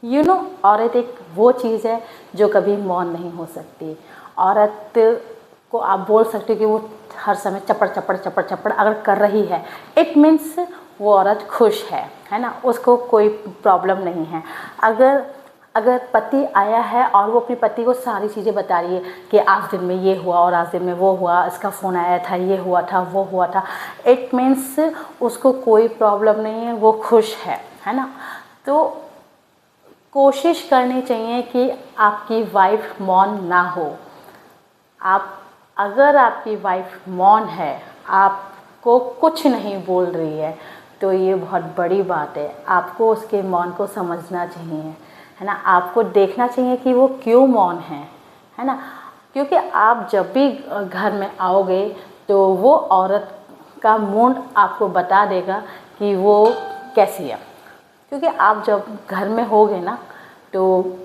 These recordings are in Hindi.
औरत एक वो चीज़ है जो कभी मौन नहीं हो सकती। औरत को आप बोल सकते हो कि वो हर समय चपड़ चपड़ चपड़ चपड़ अगर कर रही है, इट मीन्स वो औरत खुश है ना, उसको कोई प्रॉब्लम नहीं है। अगर पति आया है और वो अपने पति को सारी चीज़ें बता रही है कि आज दिन में ये हुआ और आज दिन में वो हुआ, इसका फ़ोन आया था, ये हुआ था, वो हुआ था, इट मीन्स उसको कोई प्रॉब्लम नहीं है, वो खुश है ना। तो कोशिश करनी चाहिए कि आपकी वाइफ मौन ना हो। अगर आपकी वाइफ मौन है, आपको कुछ नहीं बोल रही है, तो ये बहुत बड़ी बात है। आपको उसके मौन को समझना चाहिए, है ना। आपको देखना चाहिए कि वो क्यों मौन है ना। क्योंकि आप जब भी घर में आओगे तो वो औरत का मूड आपको बता देगा कि वो कैसी है। क्योंकि आप जब घर में होगे ना, तो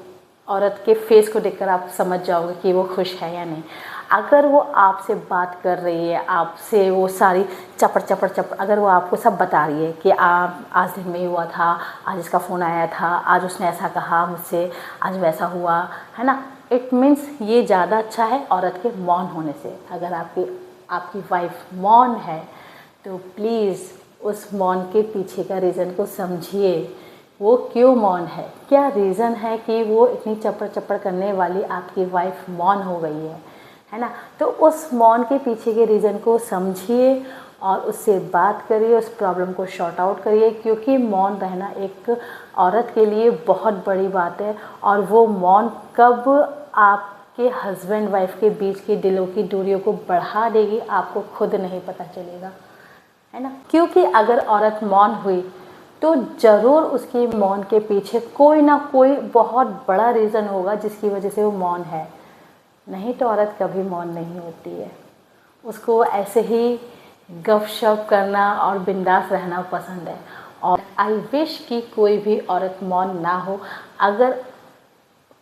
औरत के फेस को देखकर आप समझ जाओगे कि वो खुश है या नहीं। अगर वो आपसे बात कर रही है, आपसे वो सारी चपड़ चपड़ चपड़, अगर वो आपको सब बता रही है कि आप आज दिन में हुआ था, आज इसका फ़ोन आया था, आज उसने ऐसा कहा मुझसे, आज वैसा हुआ, है ना, इट मीन्स ये ज़्यादा अच्छा है औरत के मौन होने से। अगर आपकी वाइफ मौन है तो प्लीज़ उस मौन के पीछे का रीज़न को समझिए। वो क्यों मौन है, क्या रीज़न है कि वो इतनी चपड़ चपड़ करने वाली आपकी वाइफ मौन हो गई है ना। तो उस मौन के पीछे के रीज़न को समझिए और उससे बात करिए, उस प्रॉब्लम को शॉर्ट आउट करिए। क्योंकि मौन रहना एक औरत के लिए बहुत बड़ी बात है, और वो मौन कब आपके हस्बैंड वाइफ के बीच की दिलों की दूरियों को बढ़ा देगी, आपको खुद नहीं पता चलेगा, है ना। क्योंकि अगर औरत मौन हुई तो ज़रूर उसकी मौन के पीछे कोई ना कोई बहुत बड़ा रीज़न होगा जिसकी वजह से वो मौन है। नहीं तो औरत कभी मौन नहीं होती है। उसको ऐसे ही गपशप करना और बिंदास रहना पसंद है। और आई विश कि कोई भी औरत मौन ना हो। अगर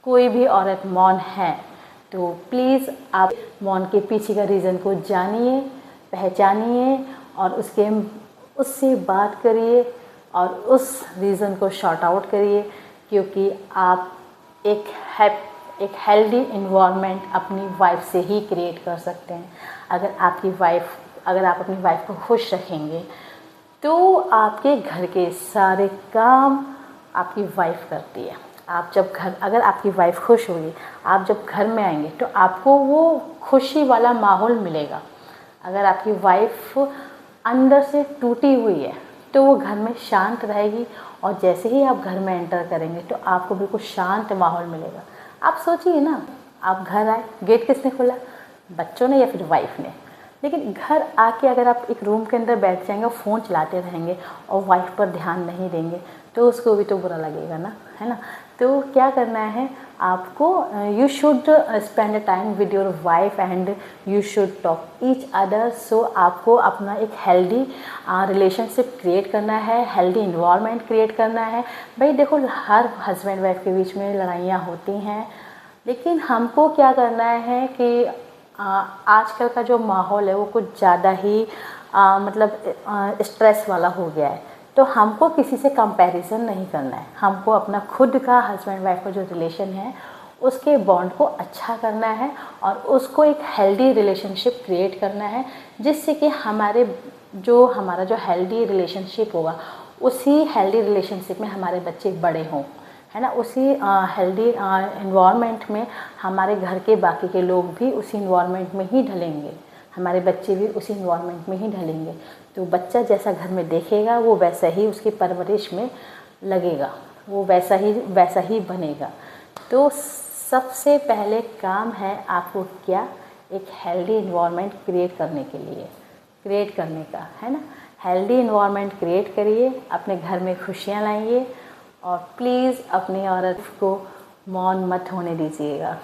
कोई भी औरत मौन है तो प्लीज़ आप मौन के पीछे का रीज़न को जानिए, पहचानिए और उससे बात करिए और उस रीज़न को शॉर्ट आउट करिए। क्योंकि आप एक हेल्दी इन्वायरमेंट अपनी वाइफ से ही क्रिएट कर सकते हैं। अगर आप अपनी वाइफ को खुश रखेंगे तो आपके घर के सारे काम आपकी वाइफ करती है। अगर आपकी वाइफ खुश होगी, आप जब घर में आएंगे तो आपको वो खुशी वाला माहौल मिलेगा। अगर आपकी वाइफ अंदर से टूटी हुई है तो वो घर में शांत रहेगी, और जैसे ही आप घर में एंटर करेंगे तो आपको बिल्कुल शांत माहौल मिलेगा। आप सोचिए ना, आप घर आए, गेट किसने खोला, बच्चों ने या फिर वाइफ ने। लेकिन घर आके अगर आप एक रूम के अंदर बैठ जाएंगे और फ़ोन चलाते रहेंगे और वाइफ पर ध्यान नहीं देंगे तो उसको भी तो बुरा लगेगा ना, है ना। तो क्या करना है आपको, you should spend time with your wife and you should talk each other. So आपको अपना एक हेल्दी रिलेशनशिप क्रिएट करना है, हेल्दी इन्वायरमेंट क्रिएट करना है। भाई देखो, हर हस्बैंड वाइफ के बीच में लड़ाइयाँ होती हैं, लेकिन हमको क्या करना है कि आजकल का जो माहौल है वो कुछ ज़्यादा ही स्ट्रेस वाला हो गया है। तो हमको किसी से कंपैरिजन नहीं करना है। हमको अपना खुद का हस्बैंड वाइफ का जो रिलेशन है उसके बॉन्ड को अच्छा करना है और उसको एक हेल्दी रिलेशनशिप क्रिएट करना है, जिससे कि हमारा जो हेल्दी रिलेशनशिप होगा उसी हेल्दी रिलेशनशिप में हमारे बच्चे बड़े हों, है ना। उसी हेल्दी इन्वायरमेंट में हमारे घर के बाकी के लोग भी उसी इन्वायरमेंट में ही ढलेंगे, हमारे बच्चे भी उसी इन्वायरमेंट में ही ढलेंगे। तो बच्चा जैसा घर में देखेगा वो वैसा ही उसकी परवरिश में लगेगा, वो वैसा ही बनेगा। तो सबसे पहले काम है आपको क्या, एक हेल्दी इन्वायरमेंट क्रिएट करने का, है ना। हेल्दी इन्वायरमेंट क्रिएट करिए, अपने घर में खुशियाँ लाइए और प्लीज़ अपनी औरत को मौन मत होने दीजिएगा।